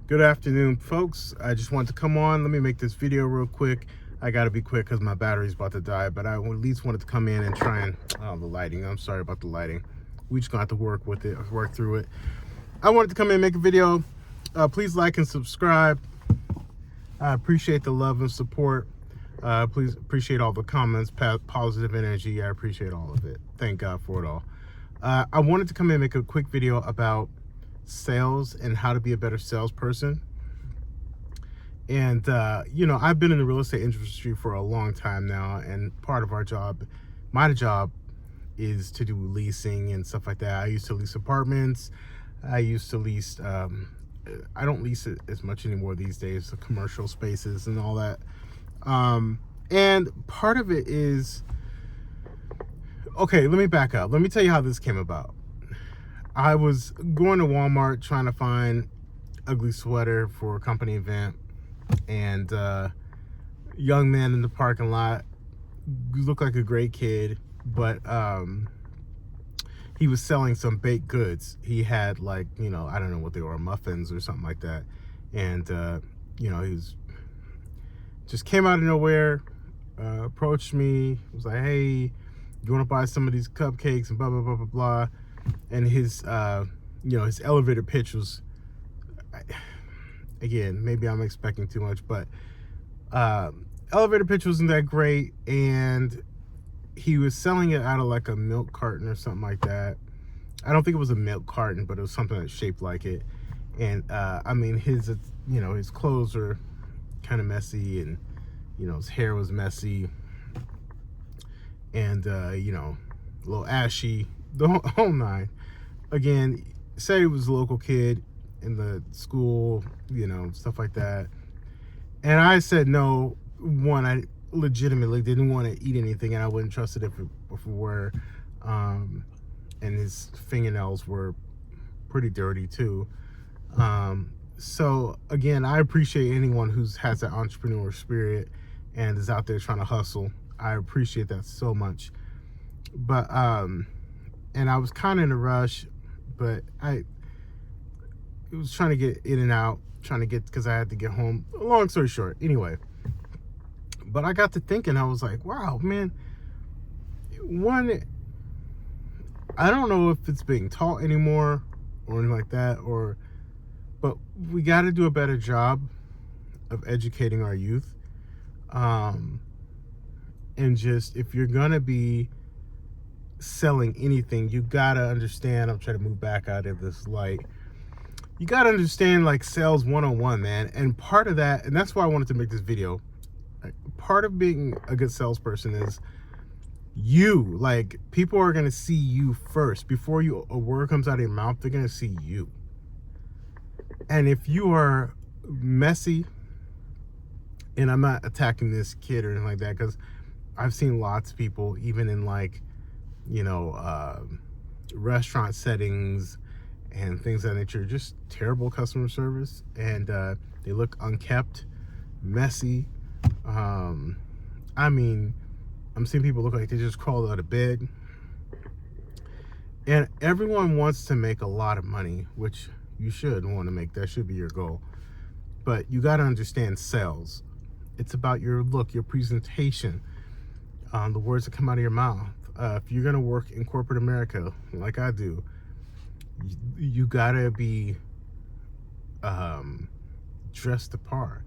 Good afternoon, folks. I just wanted to come on. Let me make this video real quick. I gotta be quick because my battery's about to die, but I at least wanted to come in and try and, oh, the lighting. I'm sorry about the lighting. We just gonna have to work with it, work through it. I wanted to come in and make a video. Please like and subscribe. I appreciate the love and support. Please appreciate all the comments, positive energy. I appreciate all of it. Thank God for it all. I wanted to come in and make a quick video about sales and how to be a better salesperson. And I've been in the real estate industry for a long time now, and part of our job, my job, is to do leasing and stuff like that. I used to lease apartments. I used to lease I don't lease it as much anymore these days, the commercial spaces and all that. And part of it is, okay, let me back up. Let me tell you how this came about. I was going to Walmart trying to find ugly sweater for a company event, and young man in the parking lot, looked like a great kid, but he was selling some baked goods. He had, like, I don't know what they were, muffins or something like that. And he was just came out of nowhere, approached me, was like, hey, you want to buy some of these cupcakes and blah blah blah blah blah. And his his elevator pitch was, again, maybe I'm expecting too much, but elevator pitch wasn't that great, and he was selling it out of like a milk carton or something like that. I don't think it was a milk carton, but it was something that's shaped like it. And I mean, his clothes were kind of messy, and his hair was messy, and a little ashy, the whole nine. Again, said he was a local kid in the school, stuff like that. And I said no. One, I legitimately didn't want to eat anything, and I wouldn't trust it if it were. And his fingernails were pretty dirty too. So again, I appreciate anyone who has that entrepreneur spirit and is out there trying to hustle. I appreciate that so much. But and I was kind of in a rush, but I was trying to get in and out, because I had to get home. Long story short, anyway. But I got to thinking, I was like, wow, man, one, I don't know if it's being taught anymore or anything like that, but we got to do a better job of educating our youth. And just, if you're going to be selling anything, you got to understand, I'm trying to move back out of this light. You got to understand, like, sales 101, man. And part of that, and that's why I wanted to make this video, part of being a good salesperson is people are going to see you first. Before a word comes out of your mouth, they're going to see you. And if you are messy, and I'm not attacking this kid or anything like that, because I've seen lots of people, even in restaurant settings and things of that nature, just terrible customer service, and they look unkept, messy. I mean, I'm seeing people look like they just crawled out of bed. And everyone wants to make a lot of money, which you should want to make. That should be your goal. But you got to understand sales. It's about your look, your presentation, the words that come out of your mouth. If you're going to work in corporate America, like I do, you got to be dressed the part.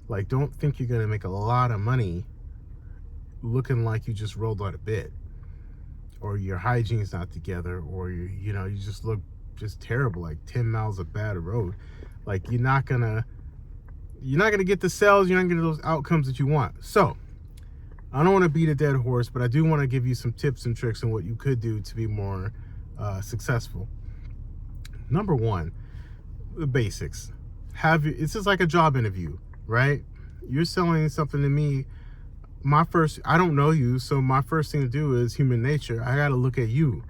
Like, don't think you're going to make a lot of money looking like you just rolled out of bed, or your hygiene's not together, or you just look just terrible, like 10 miles of bad road. Like, you're not going to get the sales, you're not going to get those outcomes that you want. So, I don't want to beat a dead horse, but I do want to give you some tips and tricks on what you could do to be more successful. Number one, the basics. It's just like a job interview, right? You're selling something to me. I don't know you, so my first thing to do is human nature. I got to look at you.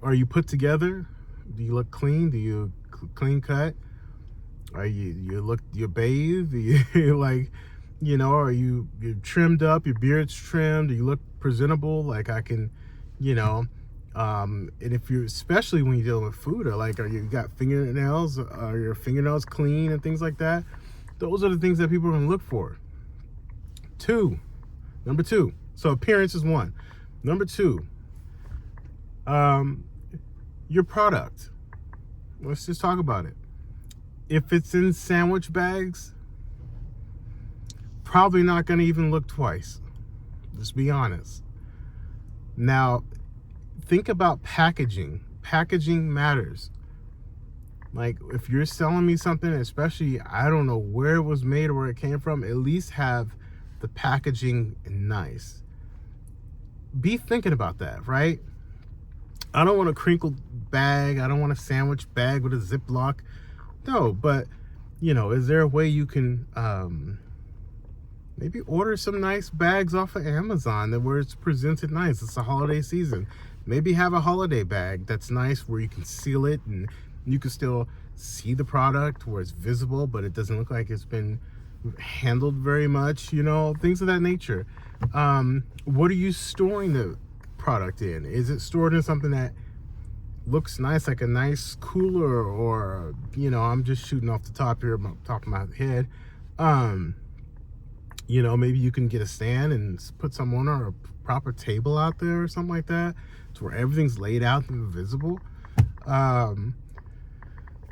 Are you put together? Do you look clean? Do you clean cut? Are you're bathed? Do you are you're trimmed up? Your beard's trimmed? Do you look presentable? Like, I can, And if you're, especially when you're dealing with food, or like, are you got fingernails, are your fingernails clean and things like that? Those are the things that people are going to look for. Number two. So appearance is one. Number two, your product. Let's just talk about it. If it's in sandwich bags, probably not going to even look twice. Just be honest. Now, think about packaging. Packaging matters. Like, if you're selling me something, especially, I don't know where it was made or where it came from, at least have the packaging nice. Be thinking about that, right? I don't want a crinkled bag. I don't want a sandwich bag with a Ziploc. No, but, is there a way you can maybe order some nice bags off of Amazon where it's presented nice? It's the holiday season. Maybe have a holiday bag that's nice where you can seal it and you can still see the product where it's visible, but it doesn't look like it's been handled very much, things of that nature. What are you storing the product in? Is it stored in something that looks nice, like a nice cooler, or I'm just shooting off the top here, top of my head. Maybe you can get a stand and put some on, or a proper table out there or something like that, to where everything's laid out and visible.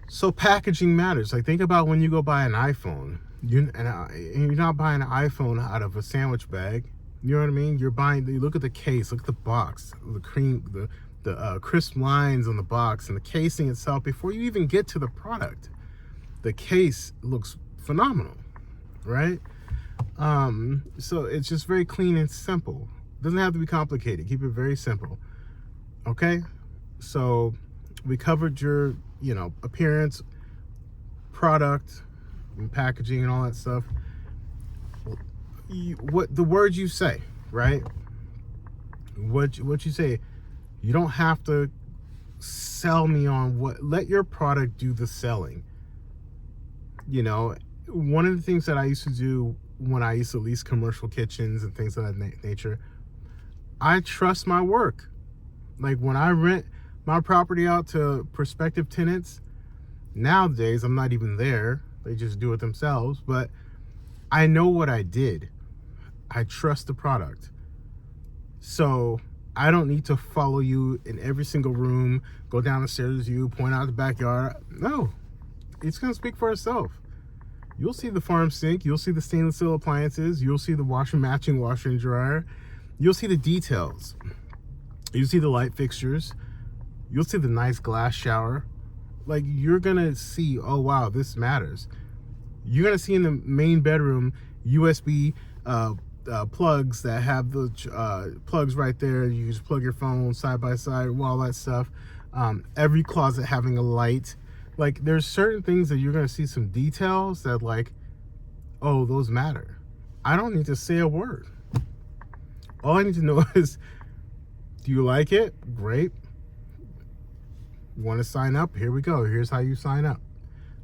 So packaging matters. Like, think about when you go buy an iPhone. You're not buying an iPhone out of a sandwich bag. You know what I mean? You look at the case, look at the box, the crisp lines on the box and the casing itself before you even get to the product. The case looks phenomenal, right? So it's just very clean and simple. It doesn't have to be complicated. Keep it very simple. Okay? So we covered your, appearance, product, and packaging and all that stuff. What the words you say, right? What you say. You don't have to sell me on let your product do the selling. One of the things that I used to do when I used to lease commercial kitchens and things of that nature, I trust my work. Like, when I rent my property out to prospective tenants, nowadays I'm not even there. They just do it themselves, but I know what I did. I trust the product. So I don't need to follow you in every single room, go down the stairs with you, point out the backyard. No, it's going to speak for itself. You'll see the farm sink. You'll see the stainless steel appliances. You'll see the matching washer and dryer. You'll see the details. You'll see the light fixtures. You'll see the nice glass shower. Like, you're going to see, oh, wow, this matters. You're going to see in the main bedroom USB plugs that have the plugs right there. You can just plug your phone side by side, all that stuff. Every closet having a light. Like, there's certain things that you're going to see some details that, like, oh, those matter. I don't need to say a word. All I need to know is, do you like it? Great. Want to sign up? Here we go. Here's how you sign up.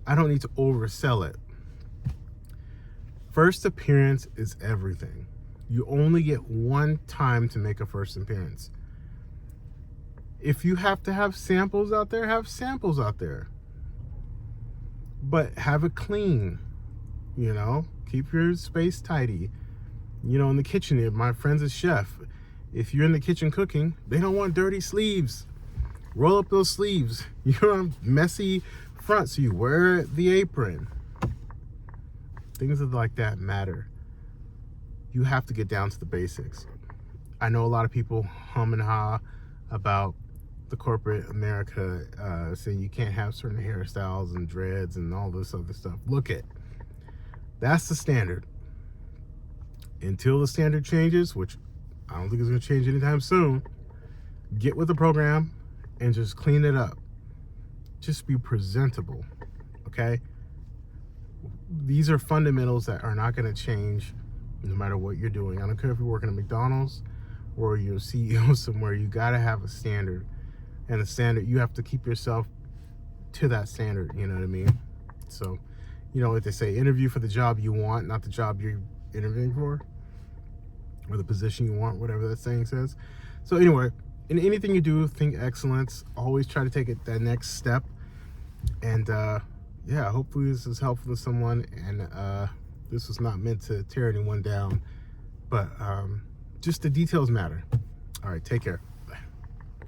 I don't need to oversell it. First appearance is everything. You only get one time to make a first appearance. If you have to have samples out there, have samples out there. But have it clean, keep your space tidy. In the kitchen, if my friend's a chef, if you're in the kitchen cooking, they don't want dirty sleeves. Roll up those sleeves. You're on messy front, so you wear the apron. Things like that matter. You have to get down to the basics. I know a lot of people hum and ha about the corporate America saying you can't have certain hairstyles and dreads and all this other stuff. Look at, that's the standard. Until the standard changes, which I don't think it's going to change anytime soon, get with the program and just clean it up. Just be presentable, okay? These are fundamentals that are not going to change no matter what you're doing. I don't care if you're working at McDonald's or you're a CEO somewhere. You got to have a standard. And the standard, you have to keep yourself to that standard, you know what I mean? So, what they say, interview for the job you want, not the job you're interviewing for, or the position you want, whatever that saying says. So anyway, in anything you do, think excellence. Always try to take it that next step. And yeah, hopefully this is helpful to someone, and this was not meant to tear anyone down, but just the details matter. All right, take care.